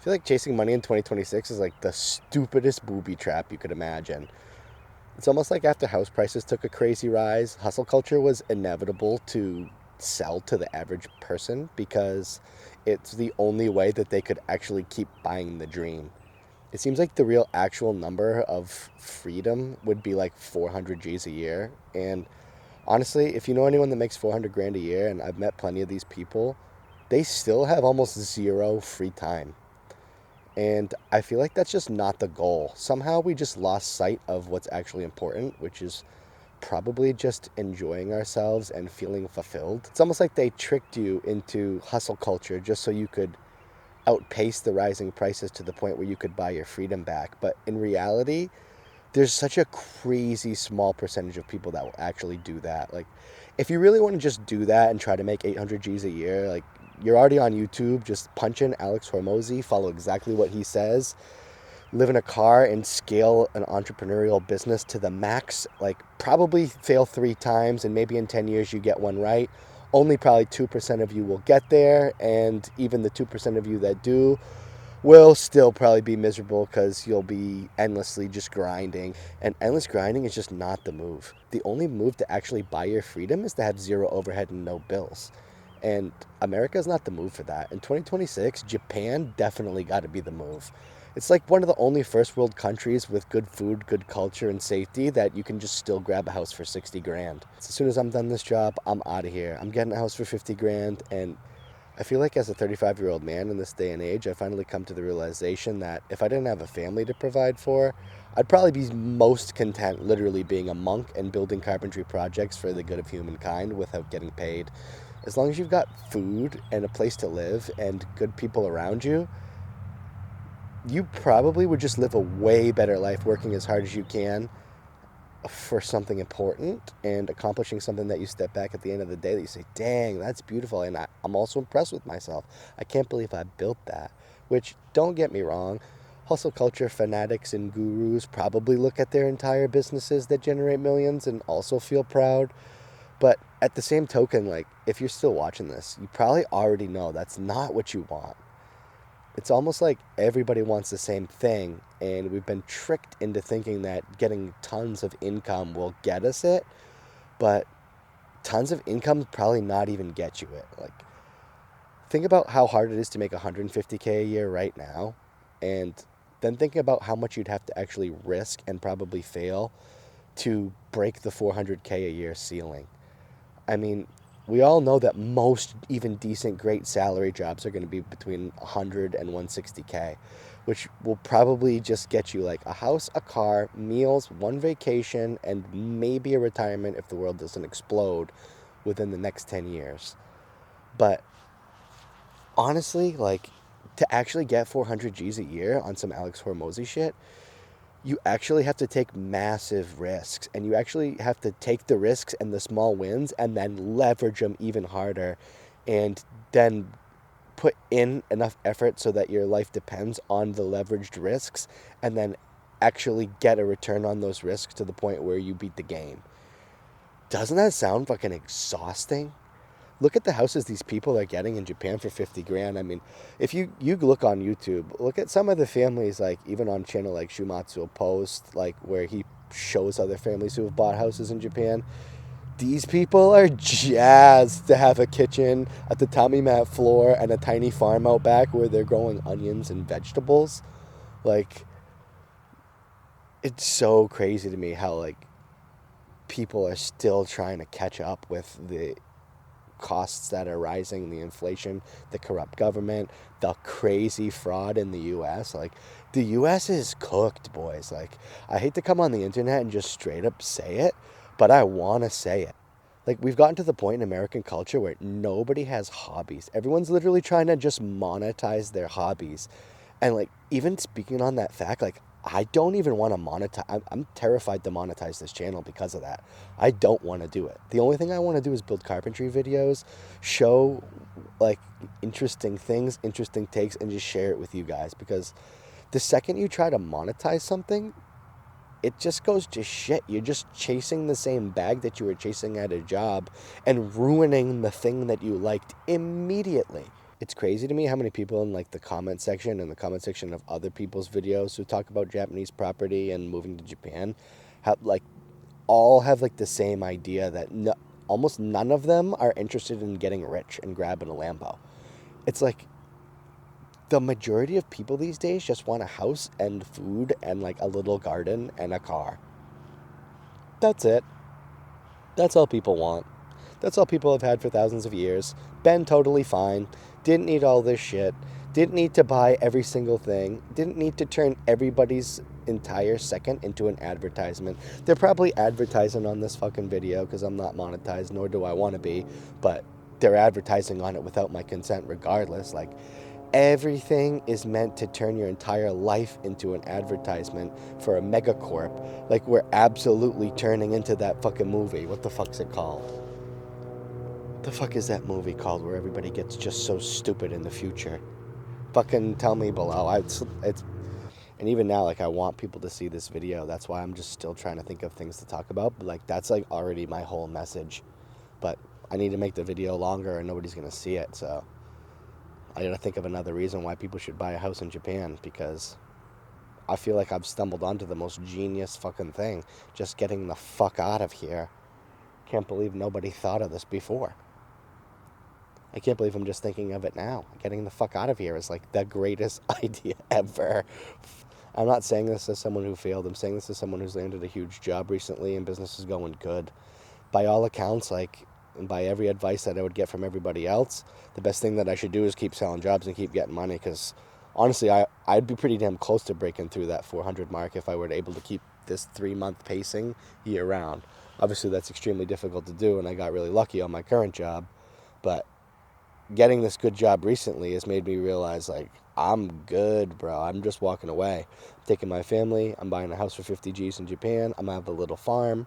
I feel like chasing money in 2026 is like the stupidest booby trap you could imagine. It's almost like after house prices took a crazy rise, hustle culture was inevitable to sell to the average person because it's the only way that they could actually keep buying the dream. It seems like the real actual number of freedom would be like 400 G's a year. And honestly, if you know anyone that makes 400 grand a year, and I've met plenty of these people, they still have almost zero free time. And I feel like that's just not the goal. Somehow we just lost sight of what's actually important, which is probably just enjoying ourselves and feeling fulfilled. It's almost like they tricked you into hustle culture just so you could outpace the rising prices to the point where you could buy your freedom back. But in reality, there's such a crazy small percentage of people that will actually do that. Like, if you really want to just do that and try to make 800 G's a year, like, you're already on YouTube, just punch in Alex Hormozy, follow exactly what he says, live in a car and scale an entrepreneurial business to the max. Like, probably fail 3 times, and maybe in 10 years you get one right. Only probably 2% of you will get there, and even the 2% of you that do will still probably be miserable because you'll be endlessly just grinding. And endless grinding is just not the move. The only move to actually buy your freedom is to have zero overhead and no bills. And America is not the move for that. In 2026, Japan definitely got to be the move. It's like one of the only first world countries with good food, good culture, and safety that you can just still grab a house for 60 grand. As soon as I'm done this job, I'm out of here. I'm getting a house for 50 grand, and I feel like as a 35-year-old man in this day and age, I finally come to the realization that if I didn't have a family to provide for, I'd probably be most content literally being a monk and building carpentry projects for the good of humankind without getting paid. As long as you've got food and a place to live and good people around you, you probably would just live a way better life working as hard as you can for something important and accomplishing something that you step back at the end of the day that you say, dang, that's beautiful. And I'm also impressed with myself. I can't believe I built that. Which, don't get me wrong, hustle culture fanatics and gurus probably look at their entire businesses that generate millions and also feel proud. But at the same token, like, if you're still watching this, you probably already know that's not what you want. It's almost like everybody wants the same thing, and we've been tricked into thinking that getting tons of income will get us it, but tons of income probably not even get you it. Like, think about how hard it is to make 150K a year right now, and then think about how much you'd have to actually risk and probably fail to break the 400K a year ceiling. I mean, we all know that most even decent, great salary jobs are going to be between 100 and 160K, which will probably just get you like a house, a car, meals, one vacation, and maybe a retirement if the world doesn't explode within the next 10 years. But honestly, like, to actually get 400 G's a year on some Alex Hormozy shit, you actually have to take massive risks, and you actually have to take the risks and the small wins and then leverage them even harder, and then put in enough effort so that your life depends on the leveraged risks, and then actually get a return on those risks to the point where you beat the game. Doesn't that sound fucking exhausting? Look at the houses these people are getting in Japan for 50 grand. I mean, if you look on YouTube, look at some of the families, like even on channel like Shumatsu Post, like where he shows other families who have bought houses in Japan. These people are jazzed to have a kitchen, a tatami mat floor, and a tiny farm out back where they're growing onions and vegetables. Like, it's so crazy to me how like people are still trying to catch up with the costs that are rising, the inflation, the corrupt government, the crazy fraud in the US. Like, the US is cooked, boys. Like, I hate to come on the internet and just straight up say it, but I want to say it. Like, we've gotten to the point in American culture where nobody has hobbies. Everyone's literally trying to just monetize their hobbies. And like, even speaking on that fact, like, I don't even want to monetize. I'm terrified to monetize this channel because of that. I don't want to do it. The only thing I want to do is build carpentry videos, show like interesting things, interesting takes, and just share it with you guys. Because the second you try to monetize something, it just goes to shit. You're just chasing the same bag that you were chasing at a job and ruining the thing that you liked immediately. It's crazy to me how many people in like the comment section and the comment section of other people's videos who talk about Japanese property and moving to Japan have like all have like the same idea that almost none of them are interested in getting rich and grabbing a Lambo. It's like the majority of people these days just want a house and food and like a little garden and a car. That's it. That's all people want. That's all people have had for thousands of years. Been totally fine. Didn't need all this shit. Didn't need to buy every single thing. Didn't need to turn everybody's entire second into an advertisement. They're probably advertising on this fucking video because I'm not monetized, nor do I want to be, but they're advertising on it without my consent regardless. Like, everything is meant to turn your entire life into an advertisement for a mega-corp. Like, we're absolutely turning into that fucking movie. What the fuck's it called? The fuck is that movie called where everybody gets just so stupid in the future? Fucking tell me below. It's and even now, like, I want people to see this video. That's why I'm just still trying to think of things to talk about. But like, that's like already my whole message. But I need to make the video longer and nobody's gonna see it, so I gotta think of another reason why people should buy a house in Japan, because I feel like I've stumbled onto the most genius fucking thing. Just getting the fuck out of here. Can't believe nobody thought of this before. I can't believe I'm just thinking of it now. Getting the fuck out of here is like the greatest idea ever. I'm not saying this as someone who failed. I'm saying this as someone who's landed a huge job recently and business is going good. By all accounts, like, and by every advice that I would get from everybody else, the best thing that I should do is keep selling jobs and keep getting money, because honestly, I'd be pretty damn close to breaking through that 400 mark if I were able to keep this 3-month pacing year round. Obviously, that's extremely difficult to do, and I got really lucky on my current job, but getting this good job recently has made me realize, like, I'm good, bro. I'm just walking away. I'm taking my family. I'm buying a house for 50 G's in Japan. I'm going to have a little farm.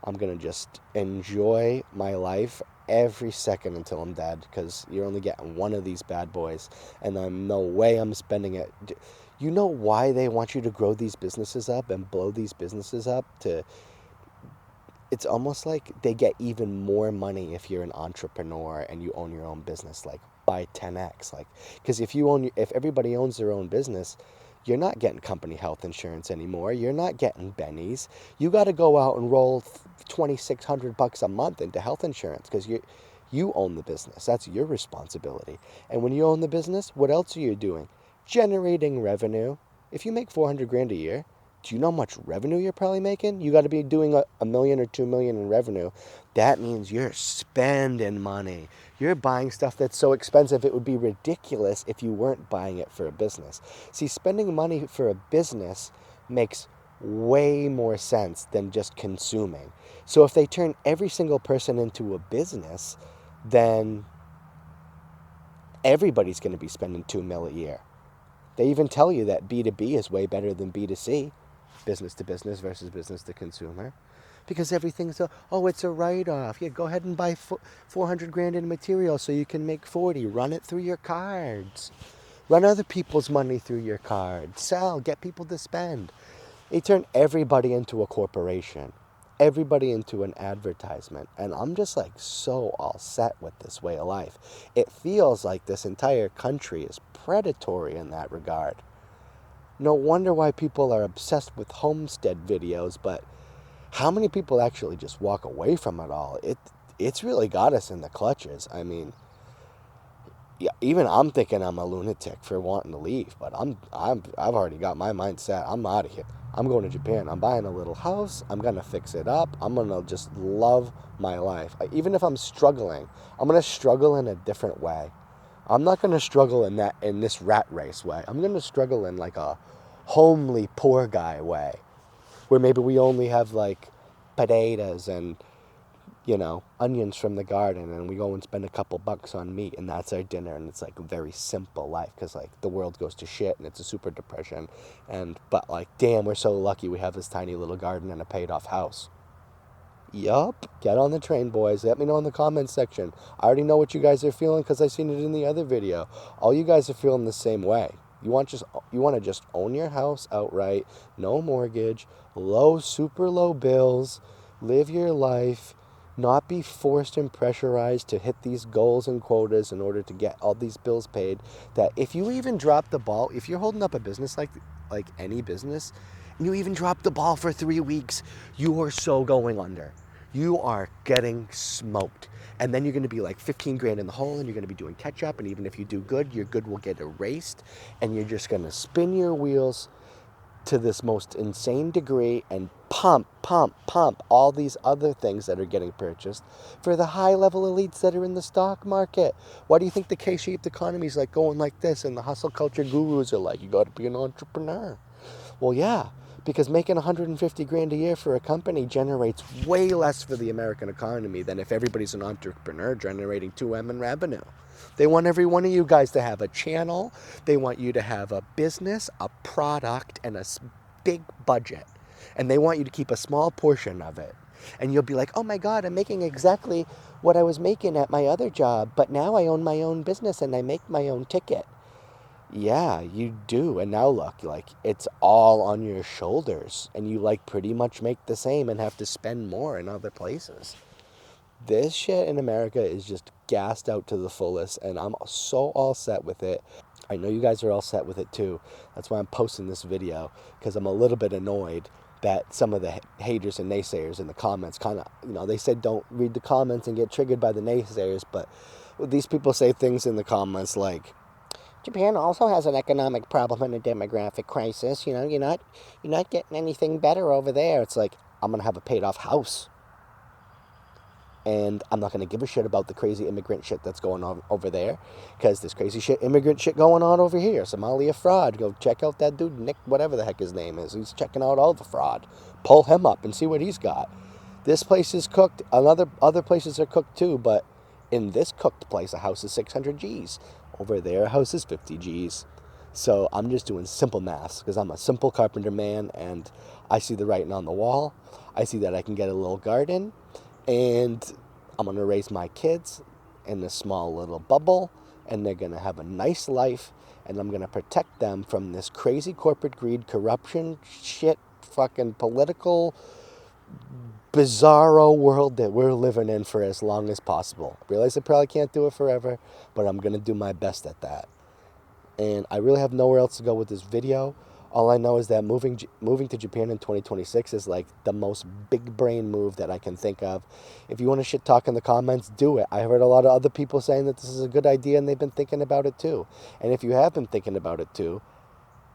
I'm going to just enjoy my life every second until I'm dead, because you're only getting one of these bad boys, and I'm no way I'm spending it. You know why they want you to grow these businesses up and blow these businesses up? It's almost like they get even more money if you're an entrepreneur and you own your own business, like by 10x. Like, because if everybody owns their own business, you're not getting company health insurance anymore. You're not getting bennies. You got to go out and roll $2,600 a month into health insurance because you own the business. That's your responsibility. And when you own the business, what else are you doing? Generating revenue. If you make 400 grand a year, do you know how much revenue you're probably making? You got to be doing a million or 2 million in revenue. That means you're spending money. You're buying stuff that's so expensive it would be ridiculous if you weren't buying it for a business. See, spending money for a business makes way more sense than just consuming. So if they turn every single person into a business, then everybody's going to be spending 2 mil a year. They even tell you that B2B is way better than B2C. Business to business versus business to consumer, because everything's it's a write-off. Yeah, go ahead and buy 400 grand in material so you can make 40. Run it through your cards. Run other people's money through your cards. Sell. Get people to spend. They turn everybody into a corporation, everybody into an advertisement, and I'm just like so all set with this way of life. It feels like this entire country is predatory in that regard. No wonder why people are obsessed with homestead videos, but how many people actually just walk away from it all? It's really got us in the clutches. I mean, yeah, even I'm thinking I'm a lunatic for wanting to leave, but I've already got my mind set. I'm out of here. I'm going to Japan. I'm buying a little house. I'm gonna fix it up. I'm gonna just love my life. Even if I'm struggling, I'm gonna struggle in a different way. I'm not gonna struggle in this rat race way. I'm gonna struggle in like a homely poor guy way, where maybe we only have like potatoes and onions from the garden, and we go and spend a couple bucks on meat, and that's our dinner, and it's like a very simple life, because like the world goes to shit and it's a super depression, but like, damn, we're so lucky we have this tiny little garden and a paid off house. Yup. Get on the train, boys. Let me know in the comments section. I already know what you guys are feeling because I seen it in the other video. All you guys are feeling the same way. You want to just own your house outright, no mortgage, super low bills, live your life, not be forced and pressurized to hit these goals and quotas in order to get all these bills paid. That if you even drop the ball, if you're holding up a business like any business, and you even drop the ball for 3 weeks, you are so going under. You are getting smoked. And then you're going to be like 15 grand in the hole, and you're going to be doing catch up. And even if you do good, your good will get erased. And you're just going to spin your wheels to this most insane degree and pump all these other things that are getting purchased for the high level elites that are in the stock market. Why do you think the K-shaped economy is like going like this, and the hustle culture gurus are like, you got to be an entrepreneur? Well, yeah, because making 150 grand a year for a company generates way less for the American economy than if everybody's an entrepreneur generating 2M in revenue. They want every one of you guys to have a channel. They want you to have a business, a product, and a big budget. And they want you to keep a small portion of it. And you'll be like, oh my God, I'm making exactly what I was making at my other job, but now I own my own business and I make my own ticket. Yeah, you do. And now look, like, it's all on your shoulders, and you like pretty much make the same and have to spend more in other places. This shit in America is just gassed out to the fullest, and I'm so all set with it. I know you guys are all set with it too. That's why I'm posting this video, because I'm a little bit annoyed that some of the haters and naysayers in the comments kind of, they said don't read the comments and get triggered by the naysayers, but these people say things in the comments like, Japan also has an economic problem and a demographic crisis. You're not getting anything better over there. It's like, I'm going to have a paid off house. And I'm not going to give a shit about the crazy immigrant shit that's going on over there, because there's crazy immigrant shit going on over here. Somalia fraud. Go check out that dude, Nick, whatever the heck his name is. He's checking out all the fraud. Pull him up and see what he's got. This place is cooked. Other places are cooked too, but in this cooked place, a house is 600 G's. Over there, a house is 50 G's. So I'm just doing simple maths, because I'm a simple carpenter man, and I see the writing on the wall. I see that I can get a little garden, and I'm going to raise my kids in a small little bubble, and they're going to have a nice life, and I'm going to protect them from this crazy corporate greed, corruption, shit, fucking political, bizarro world that we're living in for as long as possible. I realize I probably can't do it forever, but I'm going to do my best at that. And I really have nowhere else to go with this video. All I know is that moving to Japan in 2026 is like the most big brain move that I can think of. If you want to shit talk in the comments, do it. I heard a lot of other people saying that this is a good idea, and they've been thinking about it too. And if you have been thinking about it too,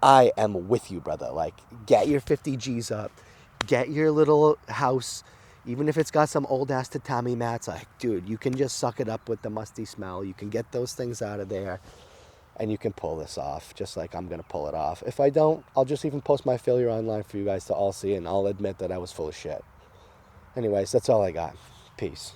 I am with you, brother. Like, get your 50 G's up. Get your little house, even if it's got some old ass tatami mats. Like, dude, you can just suck it up with the musty smell. You can get those things out of there, and you can pull this off, just like I'm going to pull it off. If I don't, I'll just even post my failure online for you guys to all see, and I'll admit that I was full of shit. Anyways, that's all I got. Peace.